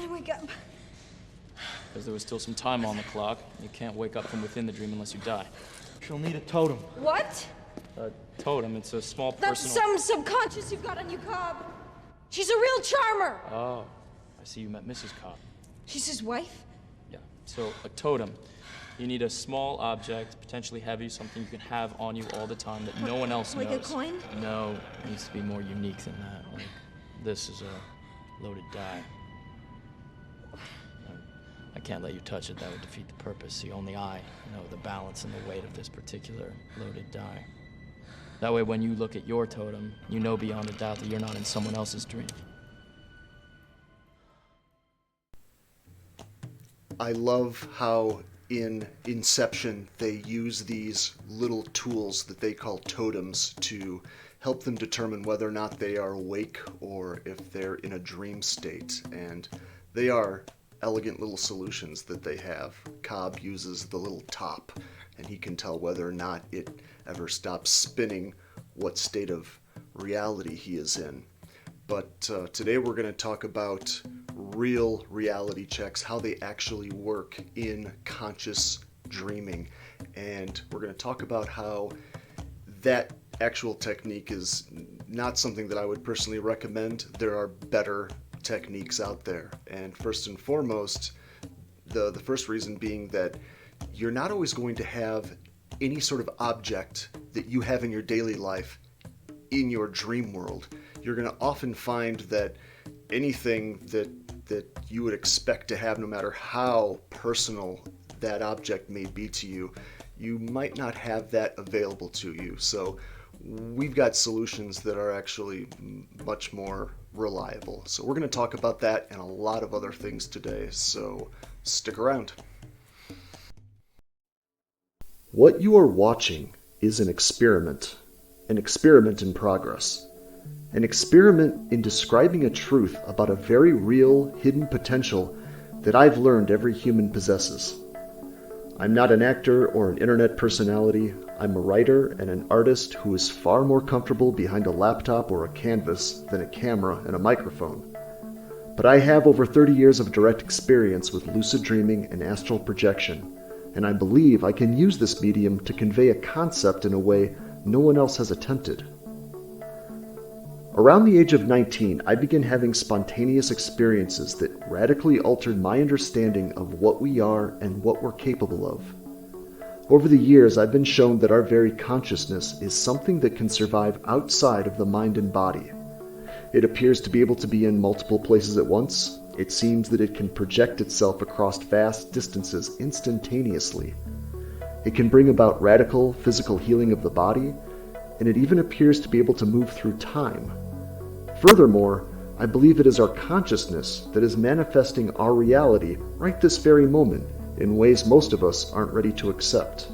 I wake up? Because there was still some time on the clock. You can't wake up from within the dream unless you die. She'll need a totem. What? A totem, it's a small That's personal... some subconscious you've got on you, Cobb. She's a real charmer. Oh, I see you met Mrs. Cobb. She's his wife? Yeah, so a totem. You need a small object, potentially heavy, something you can have on you all the time that no one else knows. Like a coin? No, it needs to be more unique than that. Like, this is a loaded die. I can't let you touch it, that would defeat the purpose. See, only I know the balance and the weight of this particular loaded die. That way, when you look at your totem, you know beyond a doubt that you're not in someone else's dream. I love how in Inception they use these little tools that they call totems to help them determine whether or not they are awake or if they're in a dream state. And they are elegant little solutions that they have. Cobb uses the little top, and he can tell whether or not it ever stops spinning, what state of reality he is in. But today we're going to talk about real reality checks, how they actually work in conscious dreaming. And we're going to talk about how that actual technique is not something that I would personally recommend. There are better techniques out there. And first and foremost, the first reason being that you're not always going to have any sort of object that you have in your daily life in your dream world. You're going to often find that anything that you would expect to have, no matter how personal that object may be to you, you might not have that available to you. So we've got solutions that are actually much more reliable. So we're going to talk about that and a lot of other things today, so stick around. What you are watching is an experiment in progress. An experiment in describing a truth about a very real, hidden potential that I've learned every human possesses. I'm not an actor or an internet personality. I'm a writer and an artist who is far more comfortable behind a laptop or a canvas than a camera and a microphone. But I have over 30 years of direct experience with lucid dreaming and astral projection, and I believe I can use this medium to convey a concept in a way no one else has attempted. Around the age of 19, I began having spontaneous experiences that radically altered my understanding of what we are and what we're capable of. Over the years, I've been shown that our very consciousness is something that can survive outside of the mind and body. It appears to be able to be in multiple places at once. It seems that it can project itself across vast distances instantaneously. It can bring about radical physical healing of the body, and it even appears to be able to move through time. Furthermore, I believe it is our consciousness that is manifesting our reality right this very moment in ways most of us aren't ready to accept.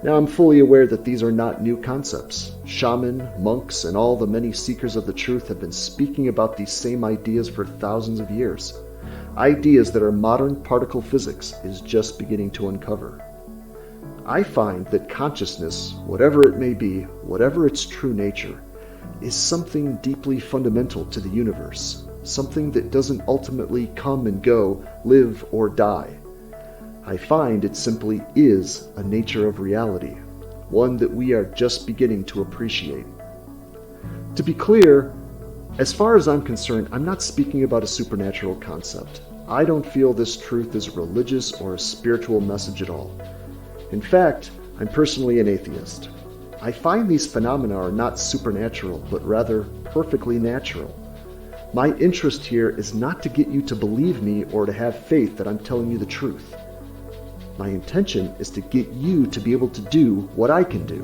Now, I'm fully aware that these are not new concepts. Shaman, monks, and all the many seekers of the truth have been speaking about these same ideas for thousands of years. Ideas that our modern particle physics is just beginning to uncover. I find that consciousness, whatever it may be, whatever its true nature, is something deeply fundamental to the universe, something that doesn't ultimately come and go, live or die. I find it simply is a nature of reality, one that we are just beginning to appreciate. To be clear, as far as I'm concerned, I'm not speaking about a supernatural concept. I don't feel this truth is a religious or a spiritual message at all. In fact, I'm personally an atheist. I find these phenomena are not supernatural, but rather perfectly natural. My interest here is not to get you to believe me or to have faith that I'm telling you the truth. My intention is to get you to be able to do what I can do.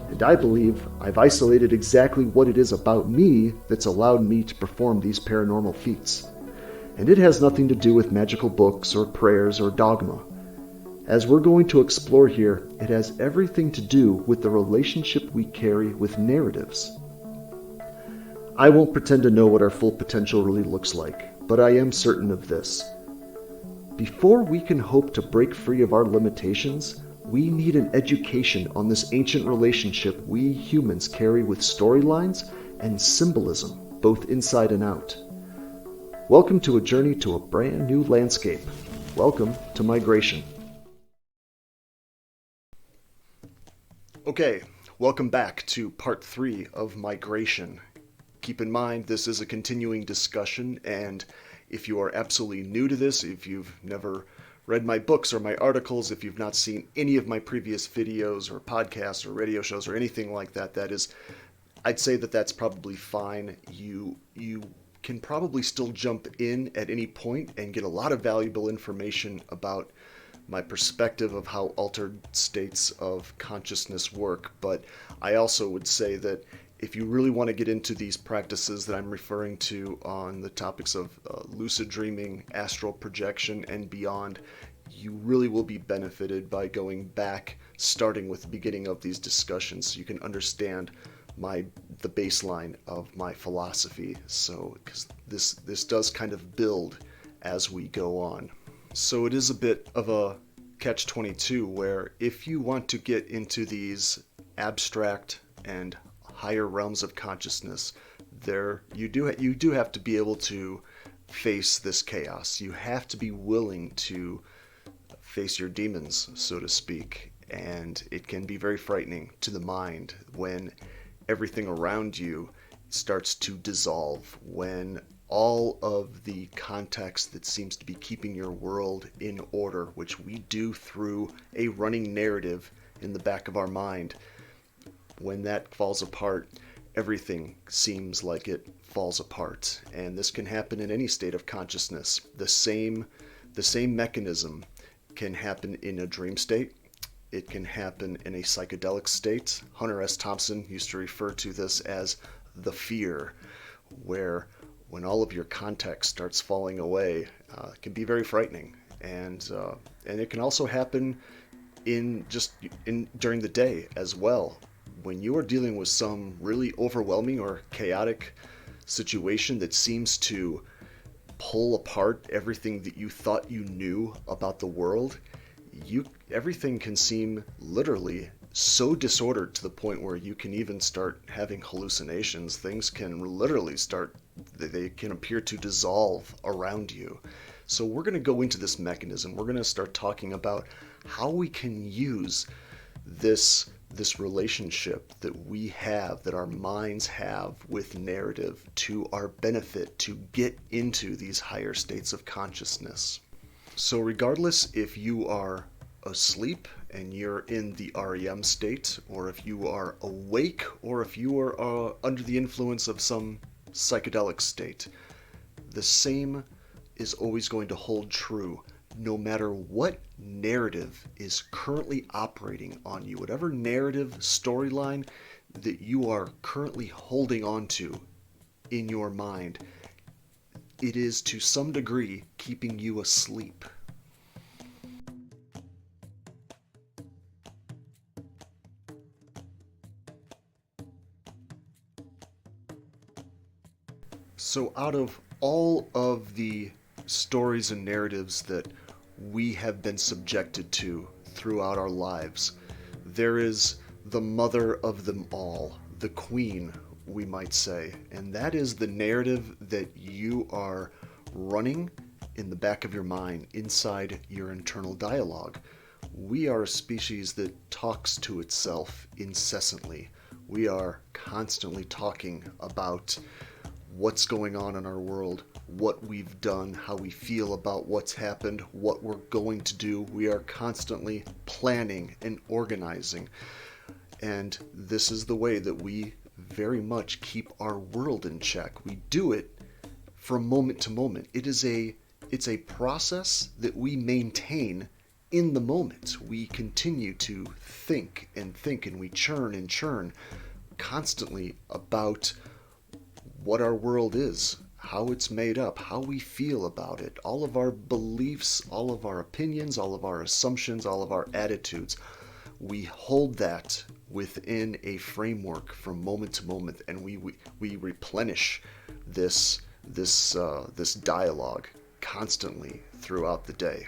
And I believe I've isolated exactly what it is about me that's allowed me to perform these paranormal feats. And it has nothing to do with magical books or prayers or dogma. As we're going to explore here, it has everything to do with the relationship we carry with narratives. I won't pretend to know what our full potential really looks like, but I am certain of this. Before we can hope to break free of our limitations, we need an education on this ancient relationship we humans carry with storylines and symbolism, both inside and out. Welcome to a journey to a brand new landscape. Welcome to migration. Okay, welcome back to part 3 of migration. Keep in mind, this is a continuing discussion, and if you are absolutely new to this, if you've never read my books or my articles, if you've not seen any of my previous videos or podcasts or radio shows or anything like that, I'd say that's probably fine. You can probably still jump in at any point and get a lot of valuable information about my perspective of how altered states of consciousness work. But I also would say that if you really want to get into these practices that I'm referring to on the topics of lucid dreaming, astral projection, and beyond, you really will be benefited by going back, starting with the beginning of these discussions, so you can understand the baseline of my philosophy. So, because this does kind of build as we go on. So it is a bit of a catch-22, where if you want to get into these abstract and higher realms of consciousness, you do have to be able to face this chaos. You have to be willing to face your demons, so to speak, and it can be very frightening to the mind when everything around you starts to dissolve, when all of the context that seems to be keeping your world in order, which we do through a running narrative in the back of our mind, when that falls apart, everything seems like it falls apart. And this can happen in any state of consciousness. The same mechanism can happen in a dream state. It can happen in a psychedelic state. Hunter S. Thompson used to refer to this as the fear, where when all of your context starts falling away, it can be very frightening. And it can also happen during the day as well. When you are dealing with some really overwhelming or chaotic situation that seems to pull apart everything that you thought you knew about the world, everything can seem literally so disordered to the point where you can even start having hallucinations. Things can literally they can appear to dissolve around you. So we're going to go into this mechanism. We're going to start talking about how we can use this relationship that we have, that our minds have with narrative, to our benefit, to get into these higher states of consciousness. So regardless if you are asleep and you're in the REM state, or if you are awake, or if you are under the influence of some psychedelic state, the same is always going to hold true, no matter what narrative is currently operating on you, whatever narrative storyline that you are currently holding on to in your mind, it is to some degree keeping you asleep. So out of all of the stories and narratives that we have been subjected to throughout our lives, there is the mother of them all, the queen, we might say, and that is the narrative that you are running in the back of your mind, inside your internal dialogue. We are a species that talks to itself incessantly. We are constantly talking about what's going on in our world, what we've done, how we feel about what's happened, what we're going to do. We are constantly planning and organizing. And this is the way that we very much keep our world in check. We do it from moment to moment. It's a process that we maintain in the moment. We continue to think, and we churn and churn constantly about what our world is, how it's made up, how we feel about it, all of our beliefs, all of our opinions, all of our assumptions, all of our attitudes. We hold that within a framework from moment to moment, and we replenish this dialogue constantly throughout the day.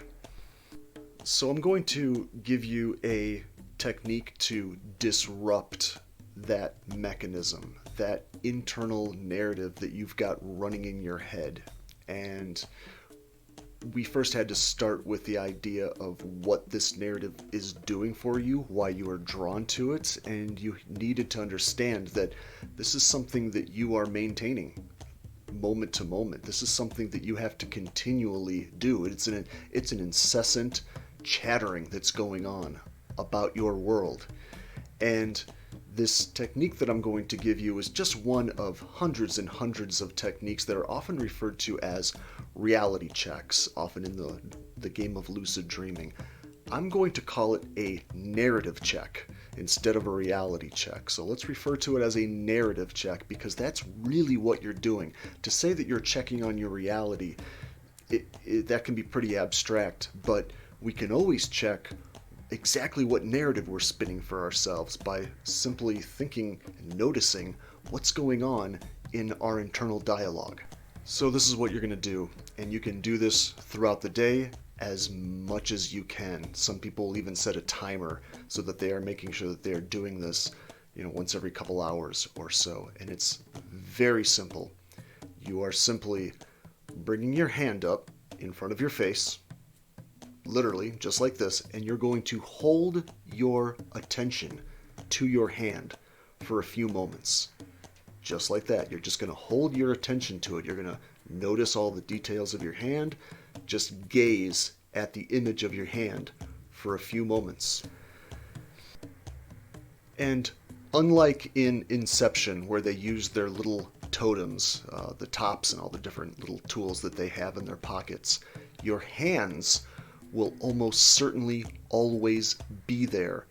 So I'm going to give you a technique to disrupt that mechanism, that internal narrative that you've got running in your head. And we first had to start with the idea of what this narrative is doing for you, why you are drawn to it, and you needed to understand that this is something that you are maintaining moment to moment. This is something that you have to continually do. It's an incessant chattering that's going on about your world. And this technique that I'm going to give you is just one of hundreds and hundreds of techniques that are often referred to as reality checks, often in the game of lucid dreaming. I'm going to call it a narrative check instead of a reality check. So let's refer to it as a narrative check, because that's really what you're doing. To say that you're checking on your reality, that can be pretty abstract, but we can always check exactly what narrative we're spinning for ourselves by simply thinking and noticing what's going on in our internal dialogue. So this is what you're going to do, and you can do this throughout the day as much as you can. Some people even set a timer so that they are making sure that they are doing this, once every couple hours or so. And it's very simple. You are simply bringing your hand up in front of your face, literally just like this, and you're going to hold your attention to your hand for a few moments. Just like that. You're just going to hold your attention to it. You're going to notice all the details of your hand. Just gaze at the image of your hand for a few moments. And unlike in INCEPTION, where they use their little totems, the tops and all the different little tools that they have in their pockets, your hands will almost certainly always be there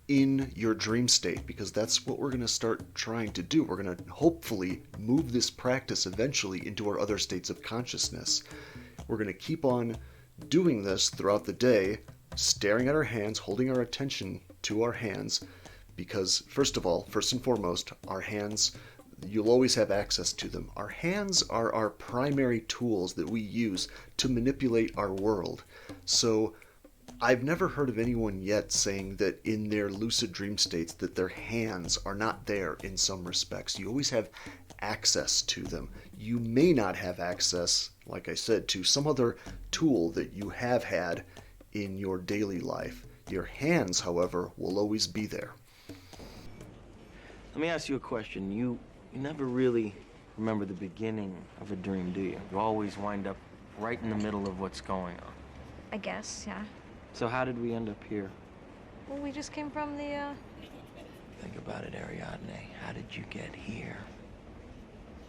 in your dream state, because that's what we're going to start trying to do. We're going to hopefully move this practice eventually into our other states of consciousness. We're going to keep on doing this throughout the day, staring at our hands, holding our attention to our hands, because first and foremost, our hands, you'll always have access to them. Our hands are our primary tools that we use to manipulate our world. So I've never heard of anyone yet saying that in their lucid dream states that their hands are not there in some respects. You always have access to them. You may not have access, like I said, to some other tool that you have had in your daily life. Your hands, however, will always be there. Let me ask you a question. You never really remember the beginning of a dream, do you? You always wind up right in the middle of what's going on. I guess, yeah. So how did we end up here? Well, we just came from the, Think about it, Ariadne. How did you get here?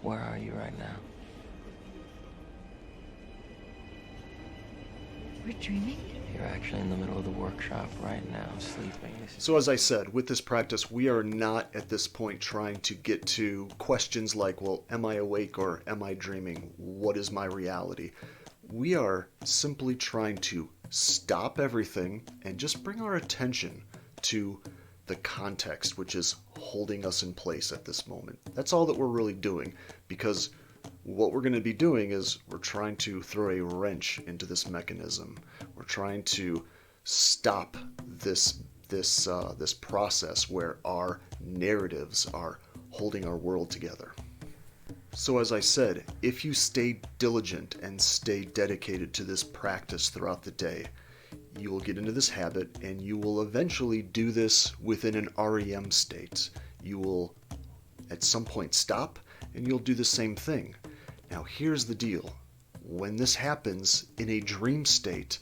Where are you right now? We're dreaming? You're actually in the middle of the workshop right now, sleeping. So as I said, with this practice, we are not at this point trying to get to questions like, well, am I awake or am I dreaming? What is my reality? We are simply trying to stop everything and just bring our attention to the context, which is holding us in place at this moment. That's all that we're really doing, because what we're going to be doing is we're trying to throw a wrench into this mechanism. We're trying to stop this process where our narratives are holding our world together. So as I said, if you stay diligent and stay dedicated to this practice throughout the day, you will get into this habit and you will eventually do this within an REM state. You will at some point stop and you'll do the same thing. Now here's the deal. When this happens in a dream state,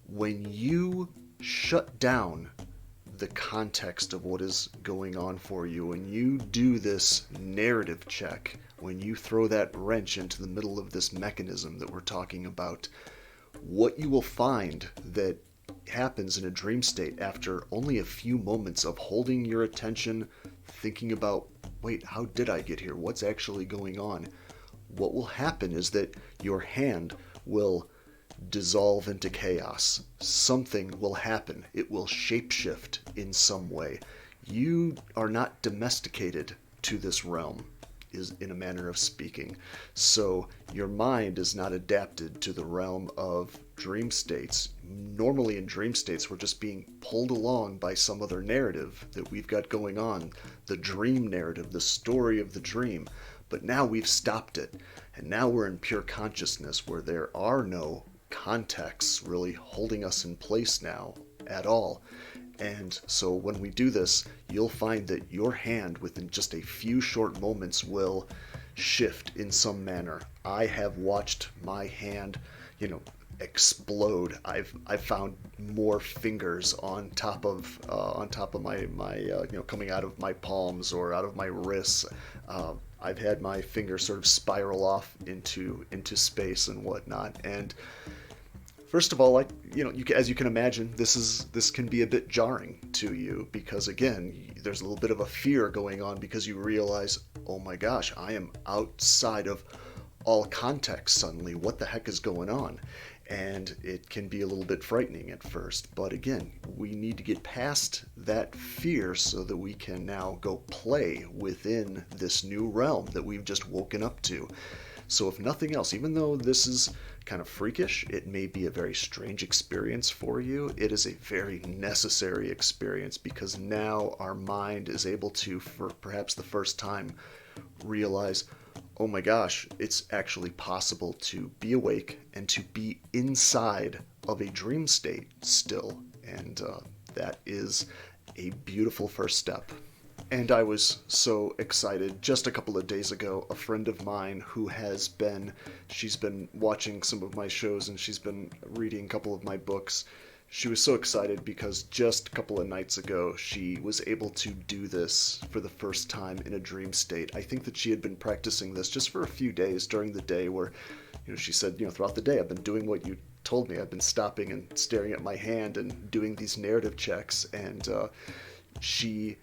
when you shut down the context of what is going on for you, when you do this narrative check, when you throw that wrench into the middle of this mechanism that we're talking about, what you will find that happens in a dream state after only a few moments of holding your attention, thinking about, wait, how did I get here? What's actually going on? What will happen is that your hand will dissolve into chaos. Something will happen. It will shapeshift in some way. You are not domesticated to this realm, is in a manner of speaking. So your mind is not adapted to the realm of dream states. Normally in dream states, we're just being pulled along by some other narrative that we've got going on, the dream narrative, the story of the dream. But now we've stopped it, and now we're in pure consciousness where there are no contexts really holding us in place now at all. And so when we do this, you'll find that your hand within just a few short moments will shift in some manner. I have watched my hand, explode. I've found more fingers on top of my coming out of my palms or out of my wrists. I've had my fingers sort of spiral off into space and whatnot. And first of all, as you can imagine, this can be a bit jarring to you because, again, there's a little bit of a fear going on because you realize, oh my gosh, I am outside of all context suddenly. What the heck is going on? And it can be a little bit frightening at first. But again, we need to get past that fear so that we can now go play within this new realm that we've just woken up to. So if nothing else, even though this is kind of freakish, it may be a very strange experience for you, it is a very necessary experience because now our mind is able to, for perhaps the first time, realize, oh my gosh, it's actually possible to be awake and to be inside of a dream state still. And that is a beautiful first step. And I was so excited. Just a couple of days ago, a friend of mine she's been watching some of my shows and she's been reading a couple of my books. She was so excited because just a couple of nights ago, she was able to do this for the first time in a dream state. I think that she had been practicing this just for a few days during the day where, she said, throughout the day, I've been doing what you told me. I've been stopping and staring at my hand and doing these narrative checks. And she,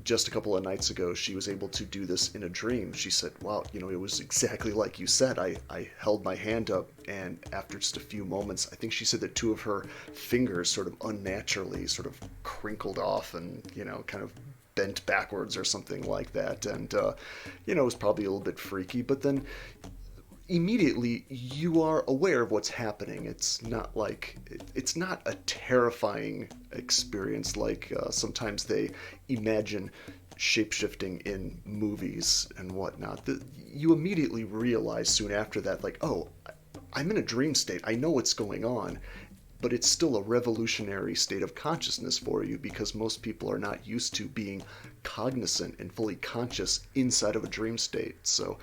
just a couple of nights ago, she was able to do this in a dream. She said, wow, it was exactly like you said. I held my hand up, and after just a few moments, I think she said that two of her fingers sort of unnaturally sort of crinkled off and, kind of bent backwards or something like that. And, it was probably a little bit freaky, but then immediately you are aware of what's happening. It's not a terrifying experience like sometimes they imagine shapeshifting in movies and whatnot. You immediately realize soon after that, oh, I'm in a dream state. I know what's going on, but it's still a revolutionary state of consciousness for you because most people are not used to being cognizant and fully conscious inside of a dream state. So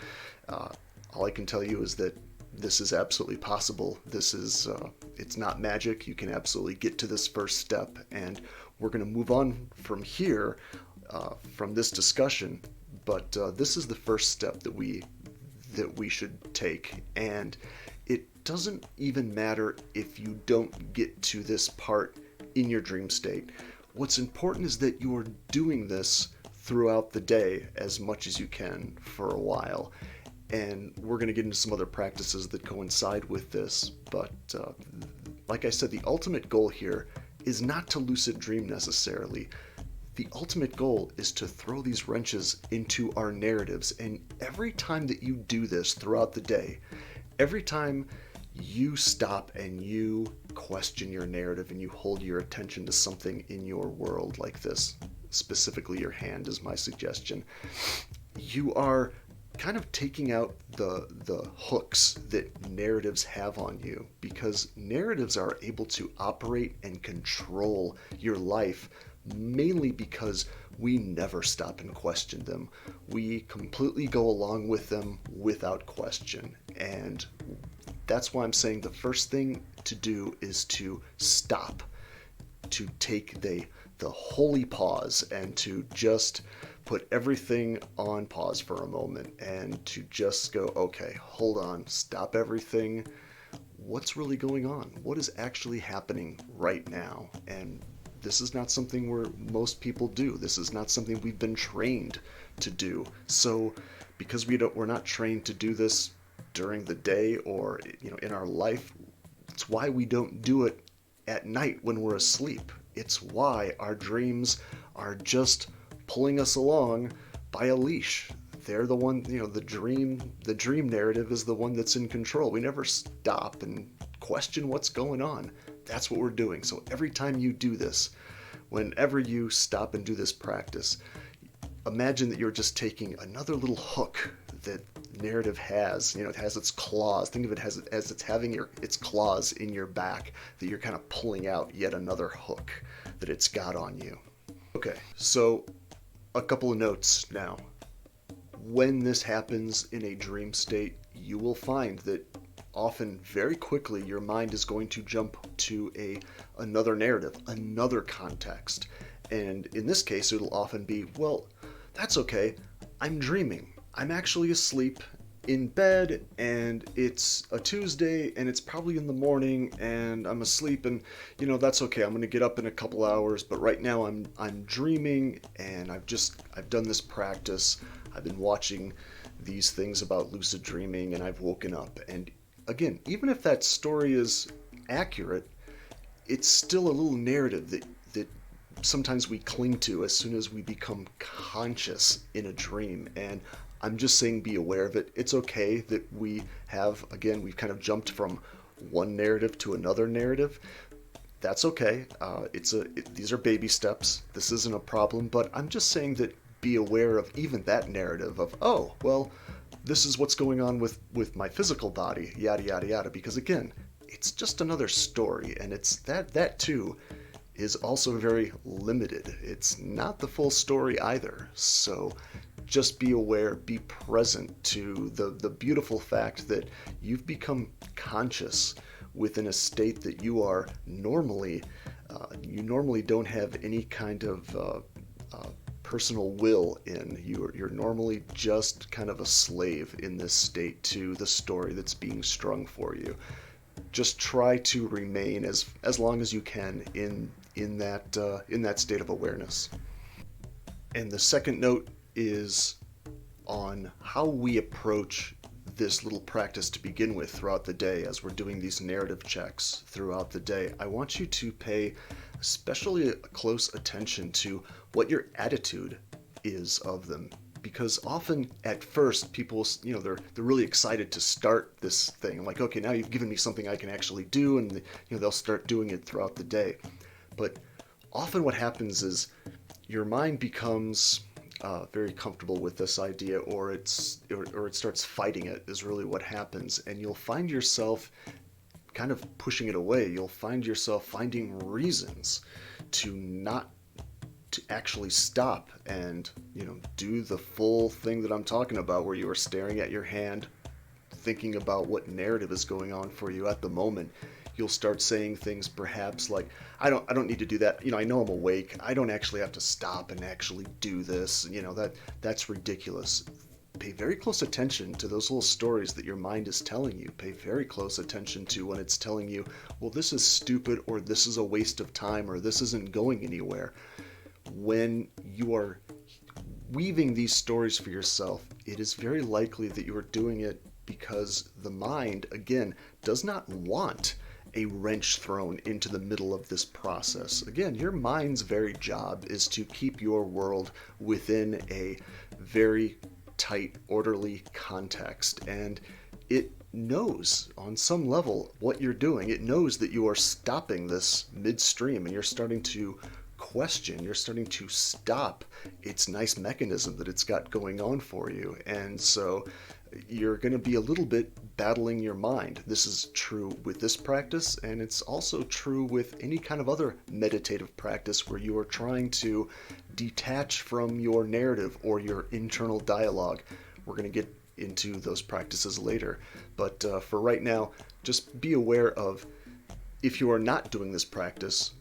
all I can tell you is that this is absolutely possible. It's not magic. You can absolutely get to this first step, and we're going to move on from here, from this discussion. But this is the first step that we should take, and it doesn't even matter if you don't get to this part in your dream state. What's important is that you are doing this throughout the day as much as you can for a while. And we're going to get into some other practices that coincide with this. But like I said, the ultimate goal here is not to lucid dream necessarily. The ultimate goal is to throw these wrenches into our narratives. And every time that you do this throughout the day, every time you stop and you question your narrative and you hold your attention to something in your world like this, specifically your hand is my suggestion, you are kind of taking out the hooks that narratives have on you, because narratives are able to operate and control your life mainly because we never stop and question them. We completely go along with them without question. And that's why I'm saying the first thing to do is to stop, to take the holy pause and to just put everything on pause for a moment and to just go, okay, hold on, stop everything. What's really going on? What is actually happening right now? And this is not something where most people do. This is not something we've been trained to do. So because we're not trained to do this during the day or in our life, it's why we don't do it at night when we're asleep. It's why our dreams are just pulling us along by a leash. They're the one, the dream narrative is the one that's in control. We never stop and question what's going on. That's what we're doing. So every time you do this, whenever you stop and do this practice, imagine that you're just taking another little hook that narrative has. It has its claws. Think of it as it's having its claws in your back that you're kind of pulling out yet another hook that it's got on you. Okay, so a couple of notes now. When this happens in a dream state, you will find that often very quickly your mind is going to jump to another narrative, another context. And in this case, it'll often be, well, that's okay. I'm dreaming. I'm actually asleep in bed, and it's a Tuesday, and it's probably in the morning, and I'm asleep, and that's okay. I'm going to get up in a couple hours, but right now I'm dreaming, and I've done this practice. I've been watching these things about lucid dreaming, and I've woken up. And again, even if that story is accurate, it's still a little narrative that sometimes we cling to as soon as we become conscious in a dream. And I'm just saying, be aware of it. It's okay that we've kind of jumped from one narrative to another narrative. That's okay. These are baby steps. This isn't a problem, but I'm just saying that be aware of even that narrative of, oh, well, this is what's going on with my physical body, yada, yada, yada, because again, it's just another story, and it's that too is also very limited. It's not the full story either. So just be aware, be present to the beautiful fact that you've become conscious within a state that you are normally don't have any kind of personal will in. You're normally just kind of a slave in this state to the story that's being strung for you. Just try to remain as long as you can in that state of awareness. And the second note is on how we approach this little practice to begin with throughout the day. As we're doing these narrative checks throughout the day, I want you to pay especially close attention to what your attitude is of them. Because often at first people, they're really excited to start this thing. I'm like, okay, now you've given me something I can actually do, and they'll start doing it throughout the day. But often what happens is your mind becomes very comfortable with this idea, or it starts fighting it, is really what happens, and you'll find yourself kind of pushing it away. You'll find yourself finding reasons to actually stop and do the full thing that I'm talking about, where you are staring at your hand, thinking about what narrative is going on for you at the moment. You'll start saying things perhaps like, I don't need to do that. I know I'm awake. I don't actually have to stop and actually do this. That's ridiculous. Pay very close attention to those little stories that your mind is telling you. Pay very close attention to when it's telling you, well, this is stupid, or this is a waste of time, or this isn't going anywhere. When you are weaving these stories for yourself, it is very likely that you are doing it because the mind, again, does not want a wrench thrown into the middle of this process. Again, your mind's very job is to keep your world within a very tight, orderly context, and it knows on some level what you're doing. It knows that you are stopping this midstream, and you're starting to question, you're starting to stop its nice mechanism that it's got going on for you. And so you're going to be a little bit battling your mind. This is true with this practice, and it's also true with any kind of other meditative practice where you are trying to detach from your narrative or your internal dialogue. We're going to get into those practices later, but for right now, just be aware of, if you are not doing this practice,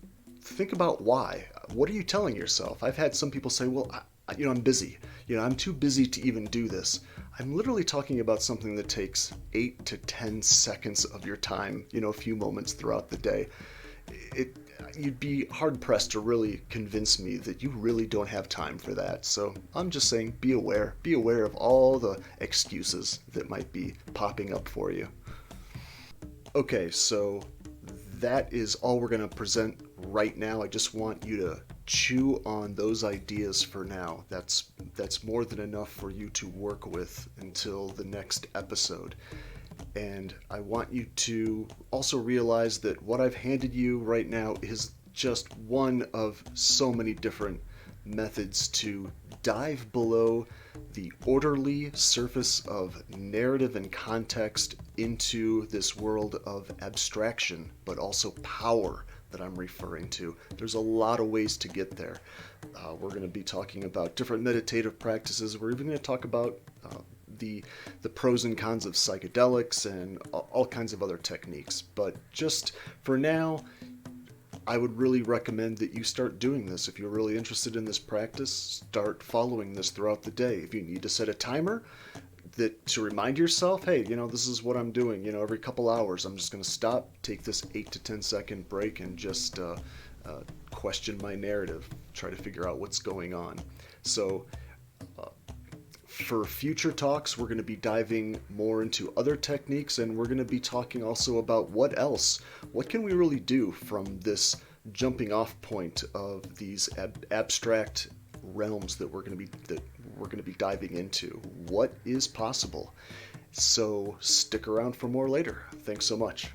think about why. What are you telling yourself? I've had some people say, well, I'm busy. I'm too busy to even do this. I'm literally talking about something that takes 8 to 10 seconds of your time, a few moments throughout the day. You'd be hard-pressed to really convince me that you really don't have time for that. So I'm just saying, be aware. Be aware of all the excuses that might be popping up for you. Okay, so that is all we're going to present right now. I just want you to chew on those ideas for now. That's more than enough for you to work with until the next episode. And I want you to also realize that what I've handed you right now is just one of so many different methods to dive below the orderly surface of narrative and context into this world of abstraction, but also power that I'm referring to. There's a lot of ways to get there. We're going to be talking about different meditative practices. We're even going to talk about the pros and cons of psychedelics and all kinds of other techniques. But just for now, I would really recommend that you start doing this. If you're really interested in this practice, start following this throughout the day. If you need to set a timer to remind yourself, hey, this is what I'm doing. Every couple hours, I'm just going to stop, take this 8 to 10 second break, and just question my narrative, try to figure out what's going on. So for future talks, we're going to be diving more into other techniques, and we're going to be talking also about what can we really do from this jumping off point of these abstract realms that we're going to be diving into. What is possible? So stick around for more later. Thanks so much.